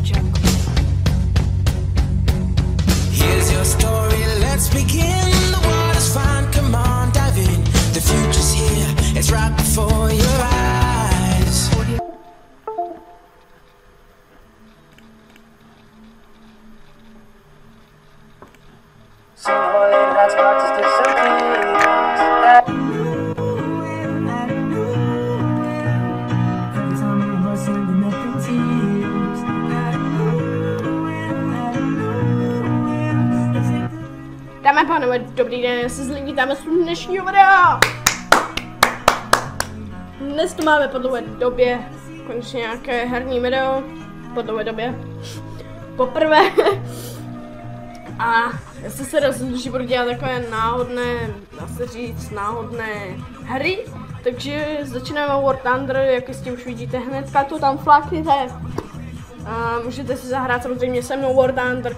Here's your story, let's begin. The water's fine, come on, dive in. The future's here, it's right before your eyes. Dámy a pánové, dobrý den, já se vítáme z dnešního videa. Dnes tu máme po dlouhé době konečně nějaké herní video, po dlouhé době, poprvé. A já jsem se rozhodl, že budu dělat takové náhodné, dá se říct, náhodné hry. Takže začínáme War Thunder, jak jistě už vidíte hnedka, to tam flákněte. A můžete si zahrát samozřejmě se mnou War Thunder.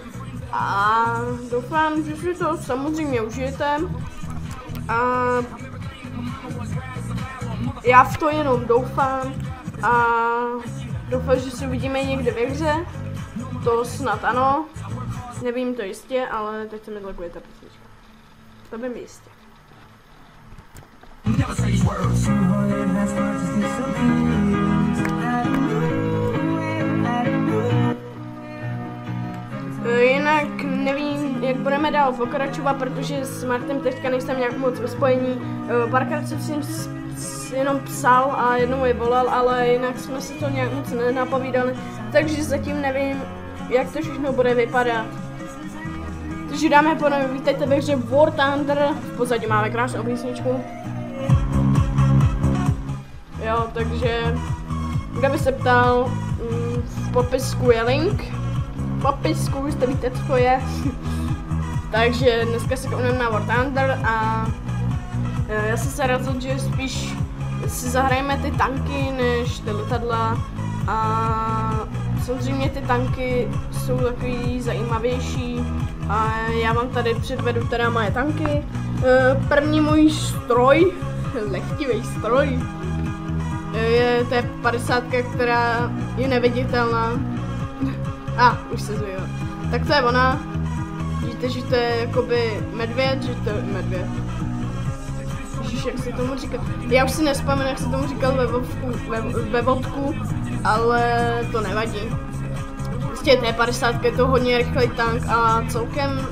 A doufám, že si to samozřejmě užijete. A já v to jenom doufám. A doufám, že se uvidíme někde ve hře. To snad ano. Nevím to jistě, ale teď se mi zlaguje ta písnička. To by mi jistě. Jinak nevím, jak budeme dál pokračovat, protože s Martem teďka nejsem nějak moc ve spojení. Párkrát jsem si jenom psal a jednou je volal, ale jinak jsme si to nějak moc nenapovídali, takže zatím nevím, jak to všechno bude vypadat. Takže dáme ponovit, vítejte ve hře War Thunder, v pozadí máme krásnou písničku. Jo, takže, kdo by se ptal, v popisku je link. V popisku už to víte, co to je. Takže dneska se koukneme na War Thunder a já jsem se rozhodl, že spíš si zahrajeme ty tanky než ty letadla. A samozřejmě ty tanky jsou takový zajímavější a já vám tady předvedu teda moje tanky. První můj stroj, lehtivý stroj, to je 50, která je neviditelná. Už se zvěděl. Tak to je ona. Vidíte, že to je jakoby medvěd, že to je medvěd. Ježiš, jak se tomu říká. Já už si nespomenu, jak se tomu říkal ve vodku, ale to nevadí. Prostě T50 je to hodně rychlej tank a celkem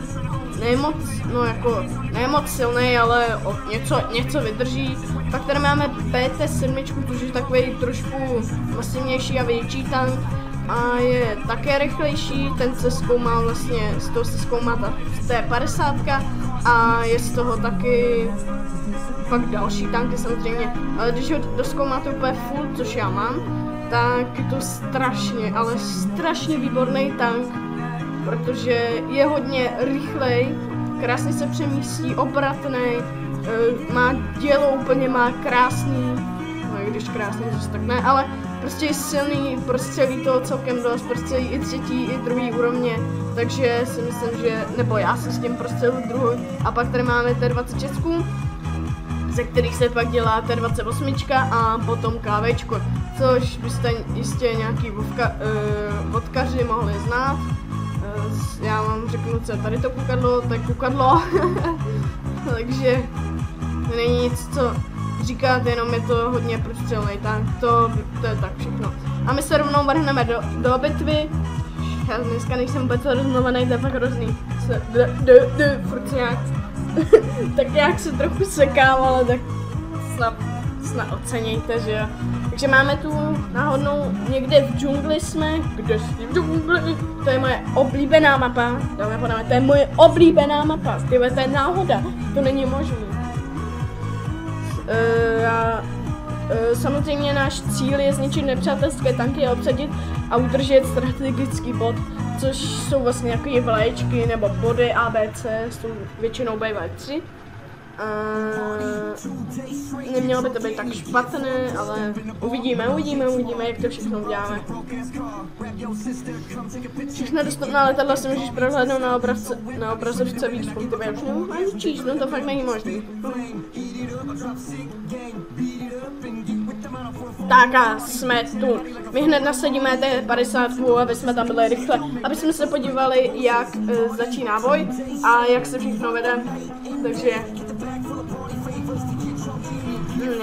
nemoc silný, ale něco vydrží. Pak tady máme PT7, což je takový trošku masivnější a větší tank. A je také rychlejší, ten se zkoumá vlastně, z toho se zkoumá ta T50 a je z toho taky pak další tanky samozřejmě, ale když ho doskoumáte úplně full, což já mám, tak je to strašně výborný tank, protože je hodně rychlej, krásně se přemístí, obratný, má dělo úplně, má krásný, no i když krásný zase tak ne, ale prostě je silný, prostě ví toho celkem dost, prostě i třetí, i druhý úrovně, takže si myslím, že, nebo já si s tím prostě druhý. A pak tady máme T26, ze kterých se pak dělá T28 a potom KVčko, což byste jistě nějaký vodkaři mohli znát. Já vám řeknu, co je tady to kukadlo, to je kukadlo, takže není nic, co říkat, jenom je to hodně prostřelný tank, to je tak všechno. A my se rovnou vrhneme do bitvy. Já dneska nejsem vůbec roznovaný, to je fakt hrozný. Furt nějak, tak nějak se trochu sekám, ale tak snad ocenějte, že jo. Takže máme tu náhodnou, někde v džungli jsme, kde jsi v džungli, to je moje oblíbená mapa, dáme podáme, to je moje oblíbená mapa, tyhle, to je náhoda, to není možné. Samozřejmě náš cíl je zničit nepřátelské tanky a obsadit a udržet strategický bod, což jsou vlastně nějaké vlaječky nebo body ABC, jsou většinou bývají 3. Nemělo by to být tak špatné, ale uvidíme, jak to všechno uděláme. Všechna dostupná letadla si můžeš prohlédnout na obrazovce víc, pokud já už nemůžu ani číst, no to fakt není možný. Tak a jsme tu. My hned nasadíme T50 aby jsme tam byli rychle, aby jsme se podívali, jak začíná boj a jak se všechno vede. Takže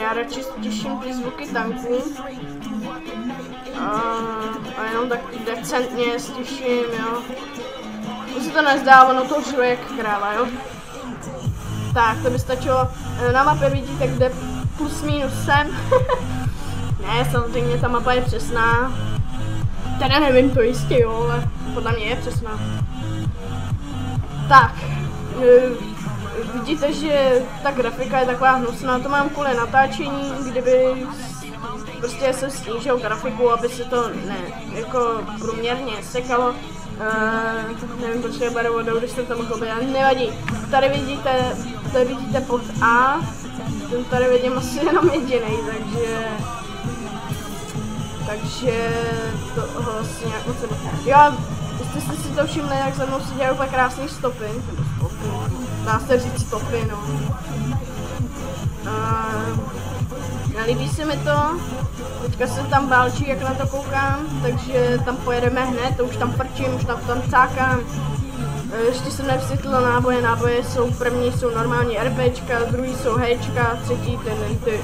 já radši těším ty zvuky tanků. A jenom tak decentně stěším, jo. Mně se to nezdá, ono to žuje jak kráva, jo. Tak, to by stačilo. Na mapě vidíte, kde plus minus sem. Ne, samozřejmě ta mapa je přesná. Teda nevím to jistě, jo, ale podle mě je přesná. Tak, vidíte, že ta grafika je taková hnusná, to mám kvůli natáčení, kdyby prostě se snížil grafiku, aby se to jako průměrně sekalo. Nevím, proč je beru vodou, když jsem tam mohl být, ale nevadí. Tady vidíte pod A, ten tady vidím asi jenom jedinej, takže to vlastně nějak moc jo, jestli jste si to všimli, jak za mnou si dělají úplně krásný stopy, dá se říct stopy, no. Nelíbí se mi to, teďka se tam válčí, jak na to koukám, takže tam pojedeme hned, to už tam frčím, už tam cákám. Ještě jsem nevysvětlila náboje, náboje jsou první, jsou normální RPčka, druhý jsou Hčka, třetí ty.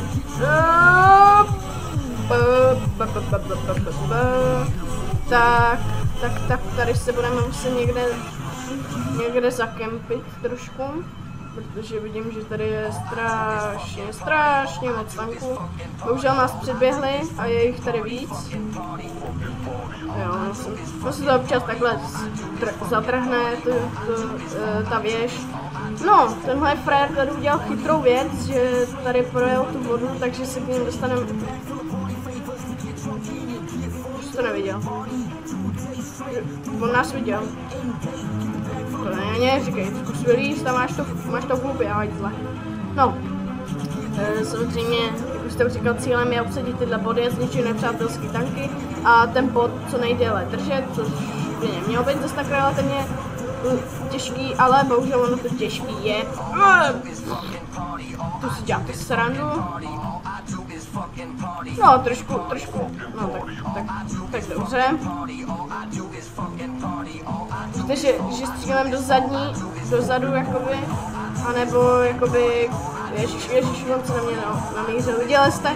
Tak, tady se budeme muset někde zakempit trošku, protože vidím, že tady je strašně moc tanků. Bohužel nás předběhli a je jich tady víc. Jo, no se to občas takhle zatrhne, ta věž. No, tenhle frajer tady udělal chytrou věc, že tady projel tu vodu, takže se k něm dostaneme. Už to neviděl. On nás viděl. To ne, říkej, zkusvilíš, tam máš to v hlubě, hajzle. No, samozřejmě, jak už jsem říkal, cílem je obsadit tyhle body, zničit nepřátelské tanky a ten bod co nejdéle držet, což by nemělo být zase tak relativně těžký, ale bohužel ono to těžký je. Tu si děláte srandu. No, trošku, no tak dobře. Víte, že střílem dozadu jakoby, anebo jakoby, ježiš, on se na mě namířil. Viděli jste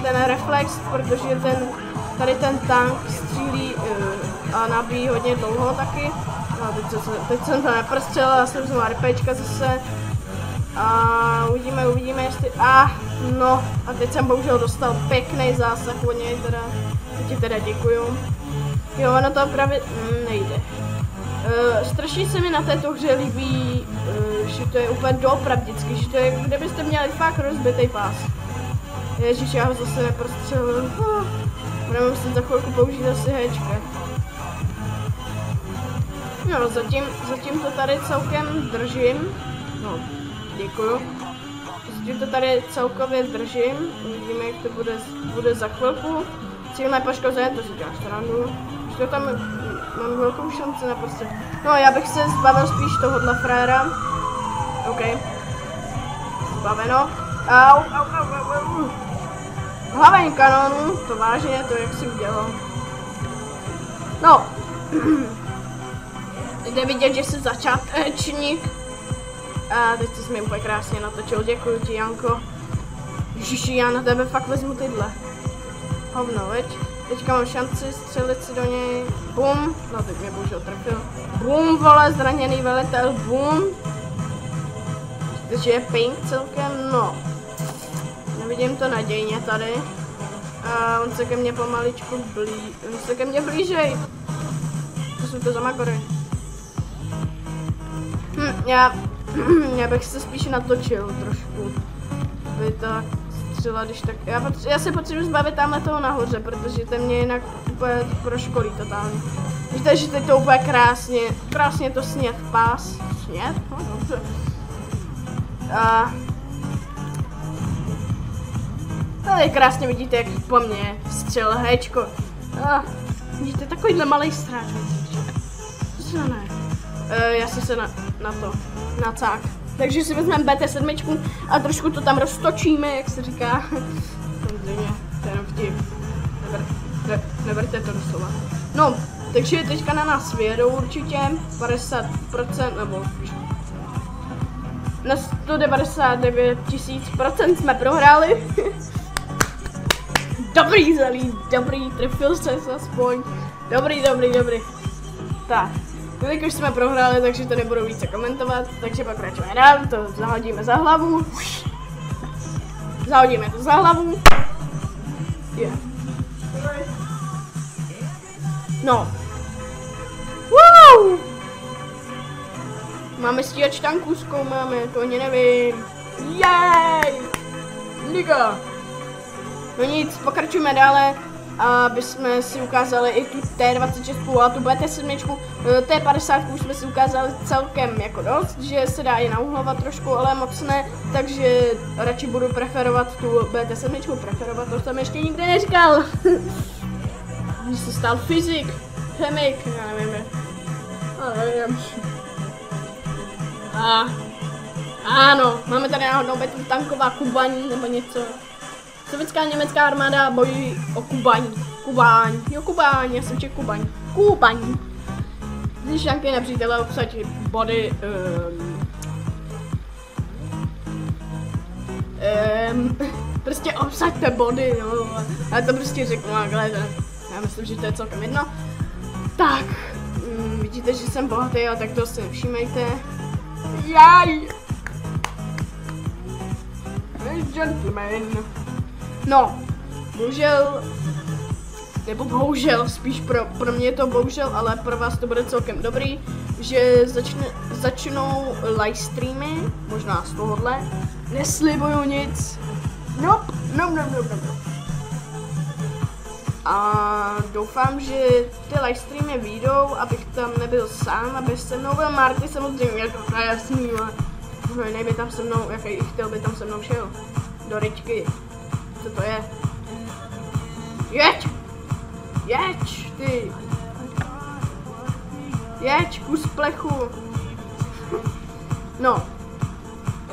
ten reflex, protože tady ten tank střílí a nabíjí hodně dlouho taky. No, teď jsem to neprostřelil, já jsem vzal RPčka zase. A uvidíme jestli, no a teď jsem bohužel dostal pěkný zásah od něj, ti teda děkuju. Jo, ono to právě nejde. Strašně se mi na této hře líbí, že to je úplně doopravdicky, že to je, kdybyste měli fakt rozbitý pás. Ježiš, já ho zase neprostřelil. Budeme muset za chvilku použít asi Hčka. No, zatím to tady celkem držím. No, děkuju. Zatím to tady celkově držím. Uvidíme, jak to bude za chvilku. Cíl nepoškozen, to si děláš srandu. Že tam mám velkou šanci na prostě. No, já bych se zbavil spíš tohohle frajera. OK. Zbaveno. Au. Hlaveň kanonu, to vážně, to jak si udělal. No. Jde vidět, že jsi začátečník. A teď jsi mi úplně krásně natočil, děkuji ti, Janko. Ježiši, já na tebe fakt vezmu tyhle. Hovno, veď? Teďka mám šanci střelit si do něj. Bum, no teď mě bohužel trefil. Bum, vole, zraněný velitel, bum. Takže je ping celkem, no. Nevidím to nadějně tady. A on se ke mně pomaličku blížej. To jsou to za magory. Já bych se spíš natočil trošku. By ta střela, když tak... Já se potřebuji zbavit tamhle toho nahoře, protože ten mě jinak úplně proškolí totálně. Víte, že teď to úplně krásně to sněd pás. Sněd? No, dobře. A... Tady krásně vidíte, jak po mně střel Hčko. Vidíte, takovýhle malej stráč. Co ne? Já si se na to nacák. Takže si vezmeme BT7 a trošku to tam roztočíme, jak se říká. Samozřejmě, to je jenom vtip. Neberte to doslova. No, takže teďka na nás vědou určitě 50% nebo na 199 000% jsme prohráli. Dobrý Zelí, dobrý, trefil se aspoň. Dobrý. Tak, teď už jsme prohráli, takže to nebudu více komentovat, takže pokračujeme dál, to zahodíme za hlavu. Zahodíme to za hlavu. Yeah. No. Wow! Máme stíhač tanků, zkoumáme, to ani nevím. Jej! Liga! No nic, pokračujeme dále, aby jsme si ukázali i tu T26 a tu BT7. T50 už jsme si ukázali celkem jako dost, že se dá i nauhlovat trošku, ale moc ne, takže radši budu preferovat tu BT7. Preferovat, to jsem ještě nikdy neříkal. Když se stal fyzik, chemik, já nevím. Ano, máme tady náhodnou Betu tanková Kubaň nebo něco. Sovětská německá armáda bojují o Kubaň. Kubaň, já jsem čekal Kubaň. Když tanky nepřítele obsadí body, prostě obsaďte body, no, já to prostě řeknu, ale já myslím, že to je celkem jedno. Tak, vidíte, že jsem bohatý, ale tak to si nevšímejte. Jaj! Gentleman. No, bohužel, nebo bohužel, spíš pro mě je to bohužel, ale pro vás to bude celkem dobrý, že začnou live streamy, možná z tohohle, neslibuju nic, nope. A doufám, že ty live streamy vyjdou, abych tam nebyl sám, aby se mnou byl Marty samozřejmě, to je jasný, ale nejby tam se mnou, jaký chtěl by tam se mnou šel, do Ričky, co to je? Jeď, ty! Jeď, kus plechu! No,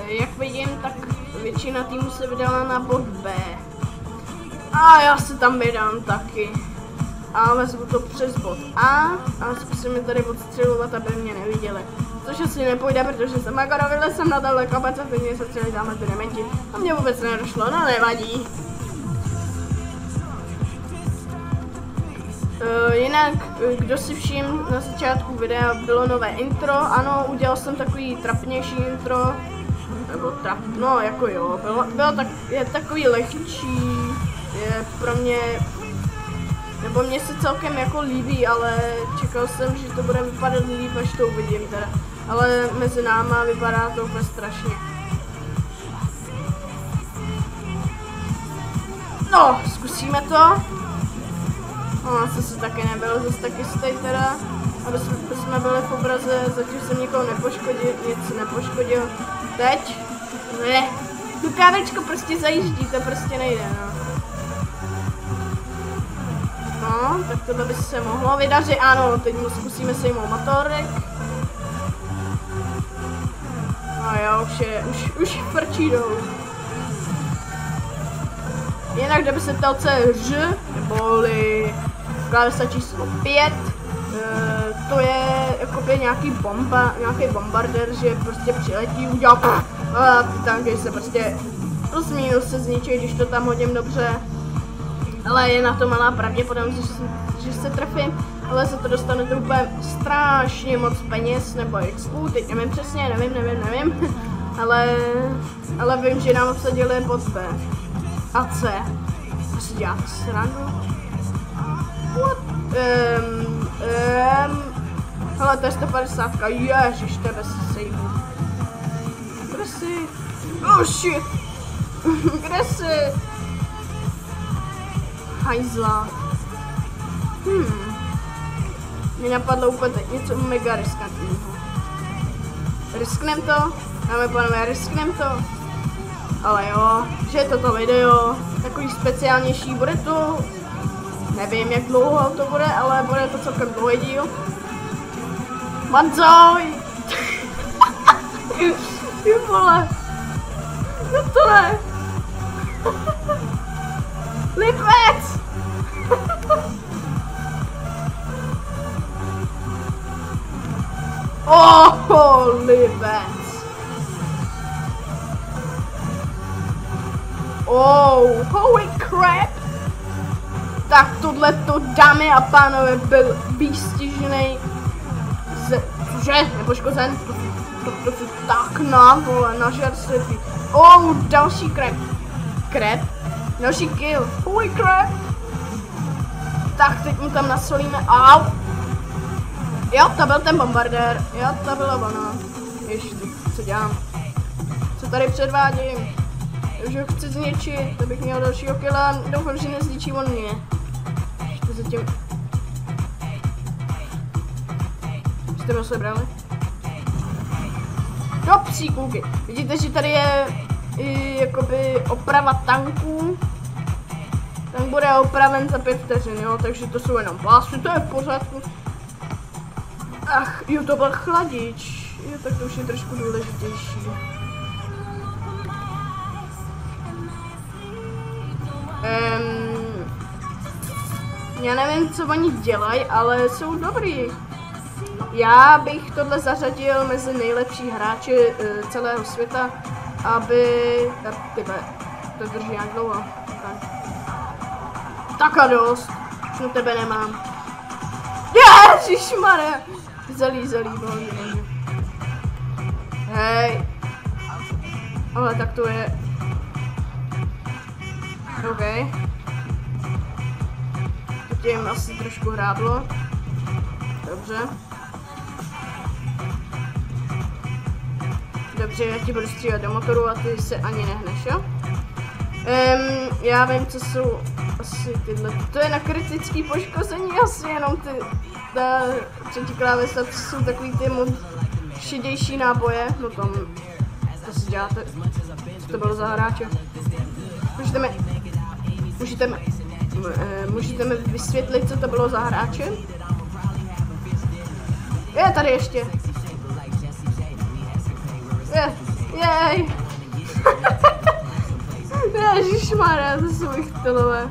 jak vidím, tak většina týmu se vydala na bod B. A já se tam vydám taky. A vezmu to přes bod A zkusím je tady odstřelovat, aby mě neviděli. Což asi nepůjde, protože jsem akorovile jsem na daleko, a teď se střeli dáme ty dementi. A mě vůbec nedošlo, no nevadí. Jinak, kdo si všim, na začátku videa bylo nové intro, ano, udělal jsem takový trapnější intro, nebo no jako jo, je takový lehčí, je pro mě, nebo mě se celkem jako líbí, ale čekal jsem, že to bude vypadat líp, až to uvidím teda, ale mezi náma vypadá to úplně strašně. No, zkusíme to. No, se taky nebylo zase tak jistý teda, aby jsme byli v obraze, zatím jsem nikoho nic nepoškodil. Teď? Ne. Tu kávečko prostě zajíždí, to prostě nejde, no. No, tak tohle by se mohlo vydařit, ano, teď mu zkusíme sejmout motorek. A jo, už frčí dolů. Jinak, kdyby se ptal CŘ, neboli klávesa číslo 5, to je jakoby nějaký bombardér, že prostě přiletí, udělá a ty tanky se prostě plus minus se zničí, když to tam hodím dobře. Ale je na to malá pravděpodobnost, že se trefím, ale za to dostanete úplně strašně moc peněz nebo XP, teď nevím přesně, nevím, ale vím, že nám obsadili pod B a C. Asi dělat srandu. What? Hele, to je 150, ježiš, tebe se sejmu. Kde jsi? Oh shit! Kde jsi? Hajzla. Mě napadlo úplně teď něco mega riskantního. Risknem to? Dáme pánové, risknem to? Ale jo, že je toto video takový speciálnější, bude to, nevím jak dlouho to bude, ale bude to celkem dlouhý díl. Manzoj! Ty vole! No to ne! Lipec! Oh, lipec! Oh, holy crap! Tak tohleto, dámy a pánové, byl výstižnej cože, nepoškozen, to tak na, vole, nažer světlý. Oh, další crap, další kill, holy crap. Tak teď mu tam nasolíme, au. Jo, to byl ten bombardér, jo, to byla ona. Ještě, co dělám? Co tady předvádím? Už ho chci zničit, to bych měl dalšího killa, doufám, že nezničí on mě. Ještě zatím... Jste ho sebrali? Do psíkůky. Vidíte, že tady je i jakoby oprava tanků. Tank bude opraven za 5 vteřin, jo, takže to jsou jenom pásy, to je v pořádku. Ach, jo, to byl chladič. Jo, tak to už je trošku důležitější. Já nevím, co oni dělají, ale jsou dobrý. Já bych tohle zařadil mezi nejlepší hráče celého světa, aby... Tybe, to drží nějak dlouho. Tak a dost. Už na tebe nemám. Ježišmarja! Zelí, bolí. Hej. Ale tak to je... OK. To tím asi trošku hráblo. Dobře. Dobře, já ti budu střílet do motoru a ty se ani nehneš, jo? Já vím, co jsou asi tyhle. To je na kritický poškození, asi jenom ty... Ta třetí klávesa, to jsou takový ty šedější náboje. No tam... To si děláte. Co to bylo za hráče? Můžete mi vysvětlit, co to bylo za hráče? Je tady ještě. Jej. Ježišmarja, to jsou jich tylové.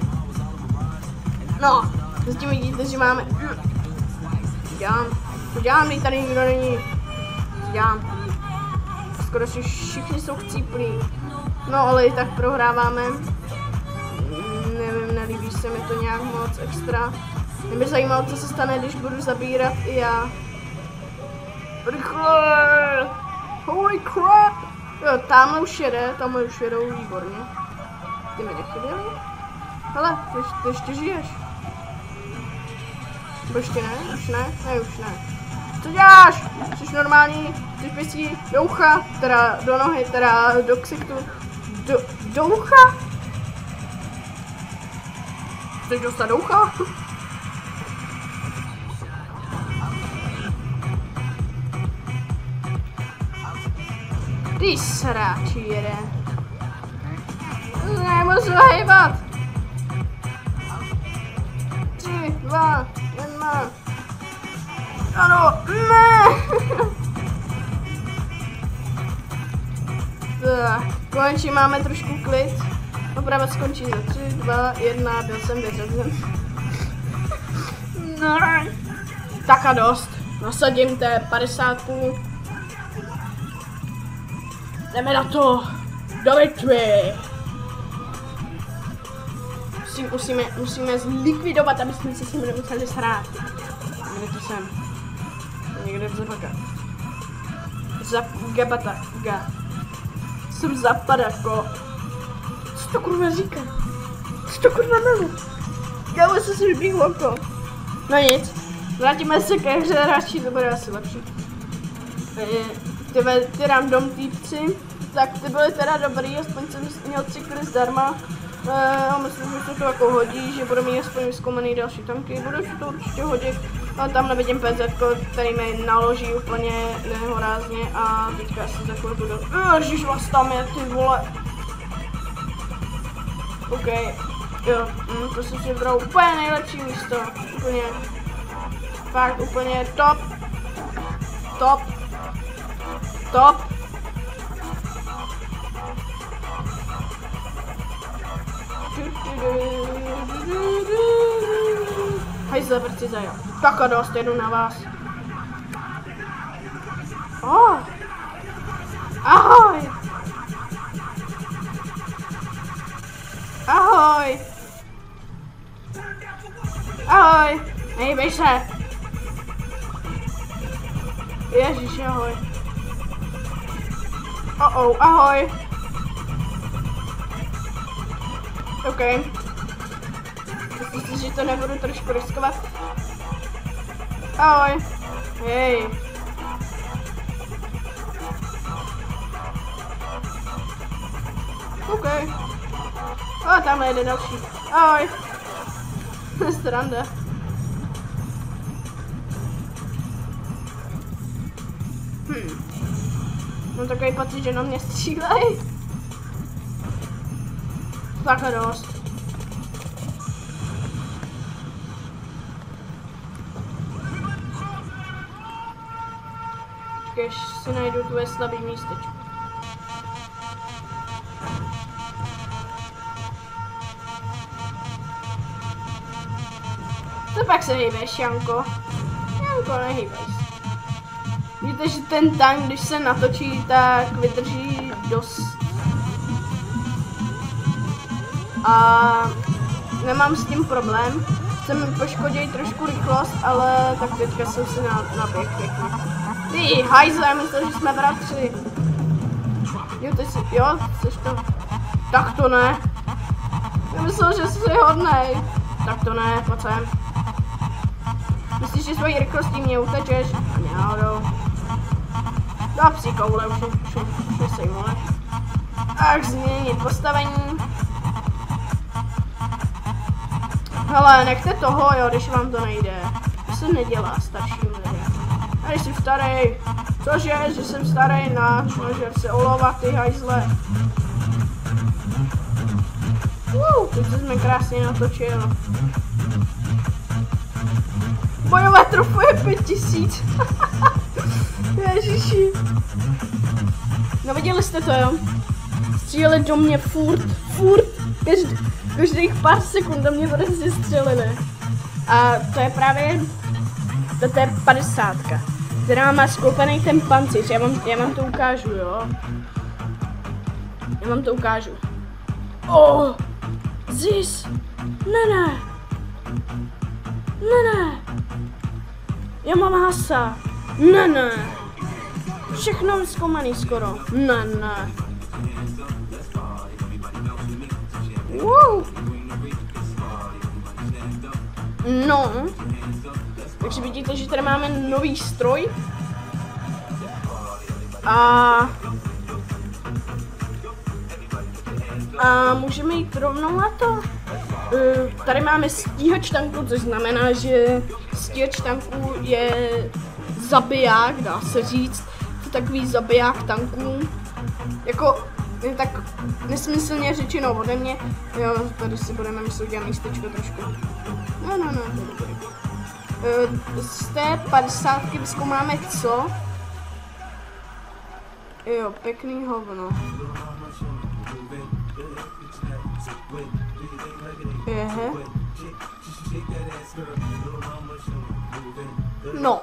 No, zatím vidíte, že máme... To dělám, když tady nikdo není. Dělám. Skoro všichni jsou chcíplí. No, ale i tak prohráváme. Nevím, nelíbí se mi to nějak moc extra. Mě by zajímalo, co se stane, když budu zabírat i já. Rychle! Holy crap! Jo, tamhle už jedou, výborně. Ty mi nechyběli? Hele, ty ještě žiješ. Nebo ještě ne? Už ne? Ne, už ne. Co děláš? Jsi normální? Jsi pěstí do ucha? Teda do nohy, teda do ksichtu. Do ucha? Chceš dostat do ucha? Ty sráči jeden. Nemůžu hejbat. 3, 2, 1. Ano, ne. Tak, konečně máme trošku klid. Oprava skončí za 3, 2, 1, byl jsem vyřazen. Ne. Tak a dost. Nasadím té 50. Jdeme na to. Do bitvy. Musíme zlikvidovat, aby jsme se s ním nemuseli shrát. Kde to jsem? Někde v zapaka. Jsem zapadako. Co to kurva říká? Co to kurva mluví? Kámo, se si vybíh oko. No nic. Vrátíme se ke hře radši, to bude asi lepší. Ty random týpci, tak ty byly teda dobrý, aspoň jsem měl 3 kry zdarma. Myslím, že se to jako hodí, že budu mít aspoň vyzkoumaný další tanky, budu si to určitě hodit. A tam nevidím PZ, který mi naloží úplně nehorázně a teďka si za chvilku do... Ježiš, vás tam je, ty vole. OK, jo, to jsem si vybral úplně nejlepší místo, úplně. Fakt úplně top. Hajzle, vrci zajel. Tak a dost, jedu na vás. Oh. Ahoj. Ahoj. Ahoj. Nejbej se. Ježiš, ahoj. Ahoj. OK. Myslíš, že to nebudu trošku riskovat? Ahoj. Hej. OK. A tamhle jede další. Ahoj. Stranda. Mám takový pocit, že na mě střílej. Takhle dost. Když si najdu tvoje slabý místečko. Co pak se hýbeš, Janko? Janko, nehýbej se. Víte, že ten tank, když se natočí, tak vydrží dost. A nemám s tím problém. Chcem poškodit trošku rychlost, ale tak teďka jsem si naběh pěkně. Ty hajzle, já myslel, že jsme bratři. Jo, ty jsi, jo, jsi to. Tak to ne. Já myslel, že jsi hodnej. Tak to ne, pojď sem. Myslíš, že svojí rychlostí mě utečeš? Ani náhodou. Do psí koule, už nesejmuješ. Ach, změnit postavení. Hele, nechte toho, jo, když vám to nejde. To se nedělá starším lidem. A když jsi starý, cože, že jsem starý na že se olova, ty hajzle. Teď jsme krásně natočil. Bojové trofeje 5000. Ježiši. No viděli jste to, jo? Stříleli do mě furt. Každých pár sekund do mě prostě střelili. A to je právě, to je 50, která má sklopený ten pancíř. Já vám to ukážu, jo? Já vám to ukážu. Oh! Zis! Ne! Já mám hasa. Ne. Všechno vyzkoumaný skoro. Ne. Wow. No. Takže vidíte, že tady máme nový stroj. A můžeme jít rovnou na to. Tady máme stíhač tanků, což znamená, že stíhač tanků je zabiják, dá se říct. To takový zabiják tanků. Jako, je tak nesmyslně řečeno ode mě. Jo, tady si budeme myslet udělat místečko trošku. No, to je dobrý. Z té 50 vyzkoumáme co? Jo, pěkný hovno. Jehe. No.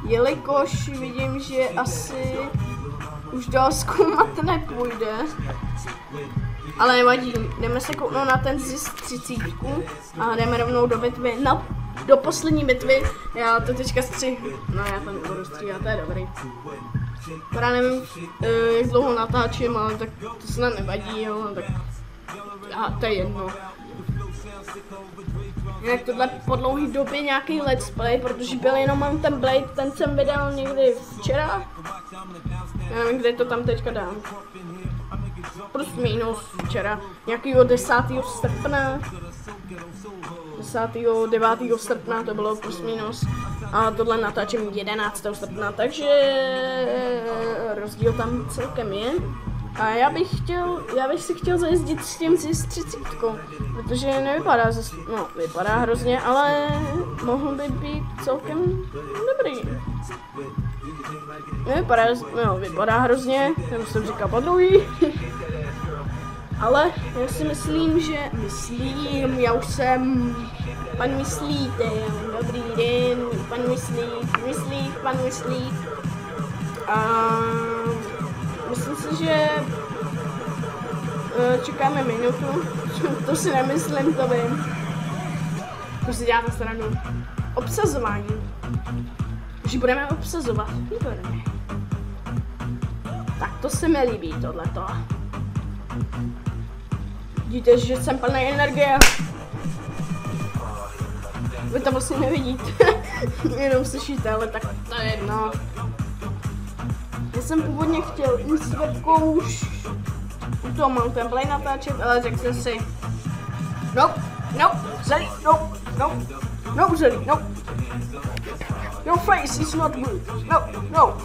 Jelikož vidím, že asi už dál zkoumat nepůjde. Ale nevadí, jdeme se kouknout na ten ZIS 30 a jdeme rovnou do bitvy. Do poslední bitvy. Já to teďka střihnu. No já to nebudu stříhat, to je dobrý. Já nevím, jak dlouho natáčím, ale tak to snad nevadí, jo, tak to je jedno. Jinak tohle po dlouhý době nějaký let's play, protože byl jenom mám ten Blade, ten jsem vydal někdy včera. Já nevím, kde to tam teďka dám. Plus minus včera, nějakýho 10. srpna. 9. srpna to bylo plus minus. A tohle natáčím 11. srpna, takže rozdíl tam celkem je. A já bych si chtěl zajezdit s tím ZIS 30, protože nevypadá vypadá hrozně, ale mohl by být celkem dobrý. Vypadá hrozně, já jsem říkal po druhý. Ale já si myslím, že já už jsem pan Myslíte, dobrý den, pan Myslík. A myslím si, že čekáme minutu, to si nemyslím, to vím. To si děláte stranu. Obsazování. Že budeme obsazovat, výborně. Tak to se mi líbí, tohleto. Vidíte, že jsem plný energie. Vy to vlastně nevidíte, jenom slyšíte, ale tak to je jedno. Já jsem původně chtěl jít s Verkou už u toho mountain play natáčet, ale řekl jsem si Zelí, Zelí, Your face is not good, no.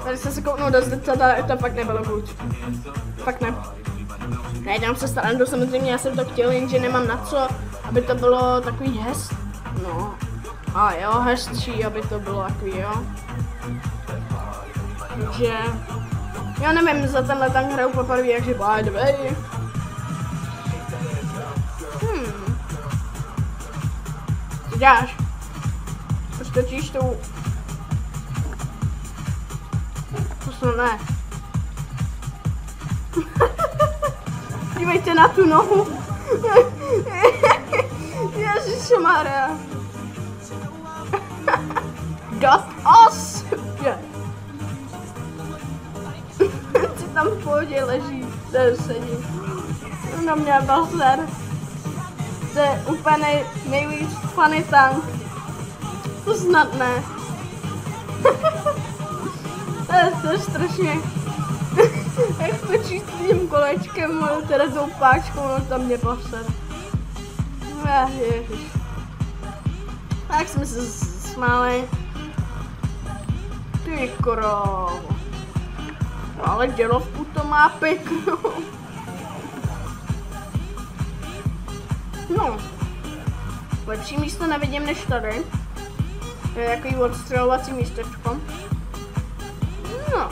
Tady jsem se kouknul do zrcadla, to fakt nebylo good. Fakt ne. Ne, dám se starandu, samozřejmě já jsem to chtěl, jenže nemám na co, aby to bylo takový hezký. No. A jo, hezčí, aby to bylo takový, jo. Takže já nevím, za tenhle tank hraju poprvé, takže by the way. Co děláš? Proč točíš tu? To ne. Dívejte na tu nohu. Ježišmarja. Dost os. Si tam v pohodě leží, tady sedí. Na mě baser. To je úplně nejvíc funny tank. To snad ne. To je strašně. Jak točí s tím kolečkem, teda tou páčkou, no tam mě baser. Ježiš. Tak jsme se smáli. Ty krávo. Ale dělovku to má pěknou. No. Lepší místo nevidím než tady. Je takový odstřelovací místečko. No.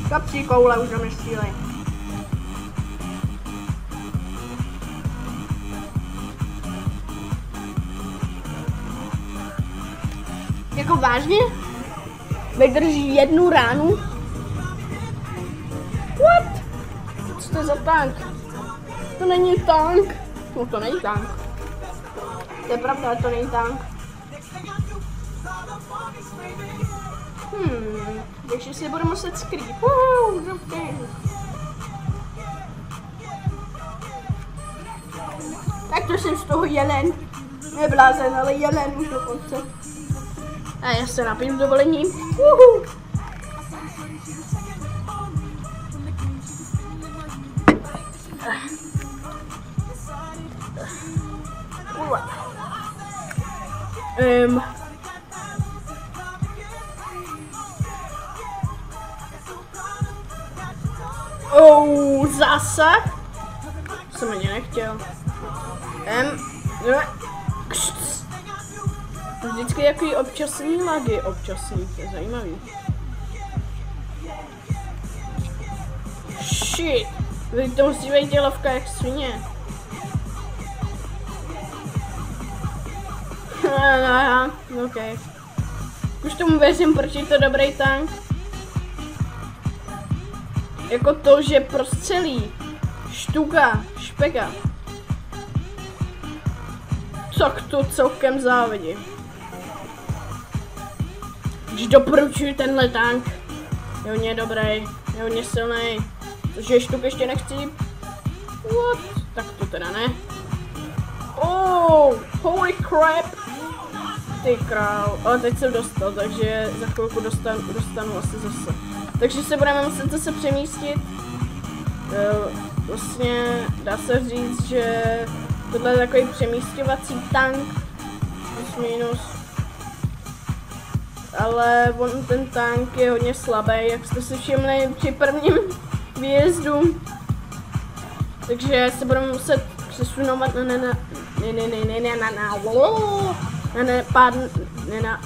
Kapří koule už mi střílej. Jako vážně? Vydrží jednu ránu? What? Co to je za tank? To není tank. No to není tank. To je pravda, to není tank. Takže si budu muset skrýt. Tak to jsem z toho jelen. Neblázen, ale jelen už dokonce. A já se napiju s dovolením. Zase? Jsem ani nechtěl. Vždycky jaký občasný lagy, občasný, to je zajímavý. Shit, vy to musí být dělovka jak svině. Ok. Už tomu věřím, proč je to dobrý tank. Jako to, že prostřelí štuka, špega. Tak to celkem závidím. Když doporučuji tenhle tank, je hodně dobrý, je hodně silný. Takže štuk ještě nechci. What? Tak to teda ne. Oh, holy crap. Ty král, ale teď jsem dostal, takže za chvilku dostanu asi zase. Takže se budeme muset zase přemístit. Vlastně dá se říct, že tohle je takový přemístěvací tank. Plus minus. Ale ten tank je hodně slabý, jak jste si všimli při prvním výjezdu. Takže se budeme muset přesunovat na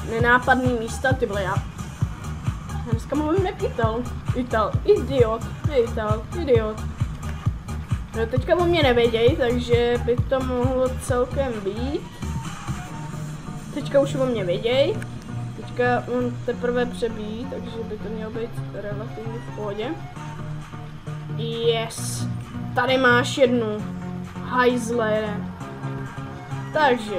nenápadný místa, ty vole já. dneska mluvím jak Ital, idiot. No, teďka o mě nevědějí, takže by to mohlo celkem být. Teďka už o mě vědějí. Teďka on teprve přebíjí, takže by to mělo být relativně v pohodě. Yes. Tady máš jednu. Hajzlere. Takže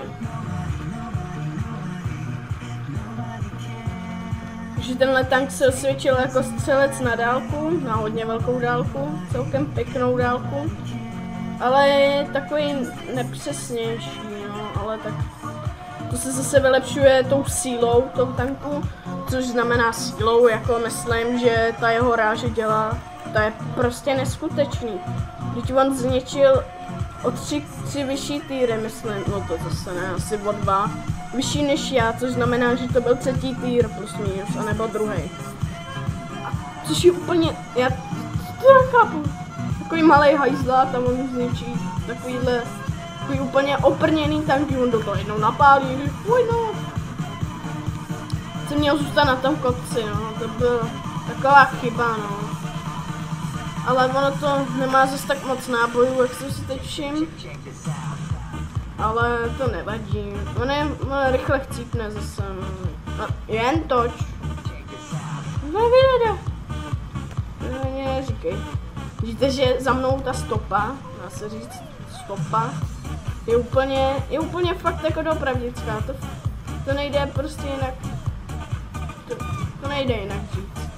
tenhle tank se osvědčil jako střelec na dálku, na hodně velkou dálku, celkem pěknou dálku, ale je takový nepřesnější, no, ale tak to se zase vylepšuje tou sílou toho tanku, což znamená sílou, jako myslím, že ta jeho ráže dělá, to je prostě neskutečný. Když on zničil o 3 vyšší týry, myslím, no to zase ne, asi o 2 vyšší než já, což znamená, že to byl 3. týr plus minus, anebo 2. Což je úplně, já to nechápu, takový malej hajzla, tam on zničí takový úplně oprněný tanky, on do toho jednou napálí, no. Jsem měl zůstat na tom kopci, no, to byla taková chyba, no. Ale ono to nemá zase tak moc nábojů, jak jsem si teď všiml. Ale to nevadí. On rychle chcípne zase. No, jen toč. Nevyjede. Neříkej. Víte, že za mnou ta stopa, dá se říct stopa, je úplně fakt jako dopravdická. To nejde prostě jinak. To nejde jinak říct.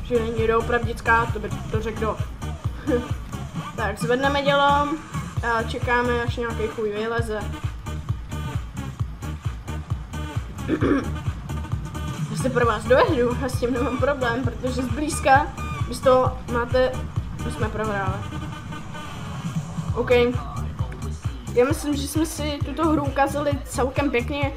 Že není doopravdická, to by to řekl kdo. Tak, zvedneme dělo a čekáme, až nějaký chuj vyleze. Já se pro vás dovedu a s tím nemám problém, protože zblízka vy z toho máte, my jsme prohráli. OK. Já myslím, že jsme si tuto hru ukázali celkem pěkně,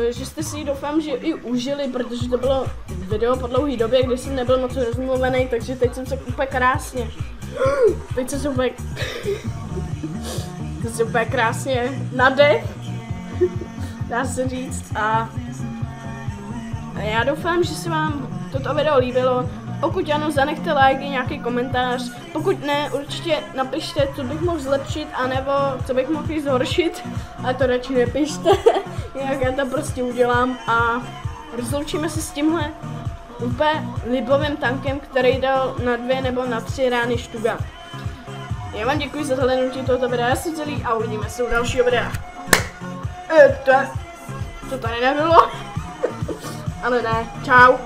že jste si ji doufám, že i užili, protože to bylo video po dlouhé době, kdy jsem nebyl moc rozmluvený, takže teď jsem se úplně krásně. Teď jsem se úplně krásně nadech, dá se říct, a já doufám, že se vám toto video líbilo. Pokud ano, zanechte like, nějaký komentář, pokud ne, určitě napište, co bych mohl zlepšit, anebo co bych mohl zhoršit, ale to radši nepište, jinak já to prostě udělám a rozloučíme se s tímhle úplně libovým tankem, který dal na 2 nebo na 3 rány štuga. Já vám děkuji za zhlédnutí tohoto videa, já jsem celý a uvidíme se u dalšího videa. To tady nebylo, ale ne, čau.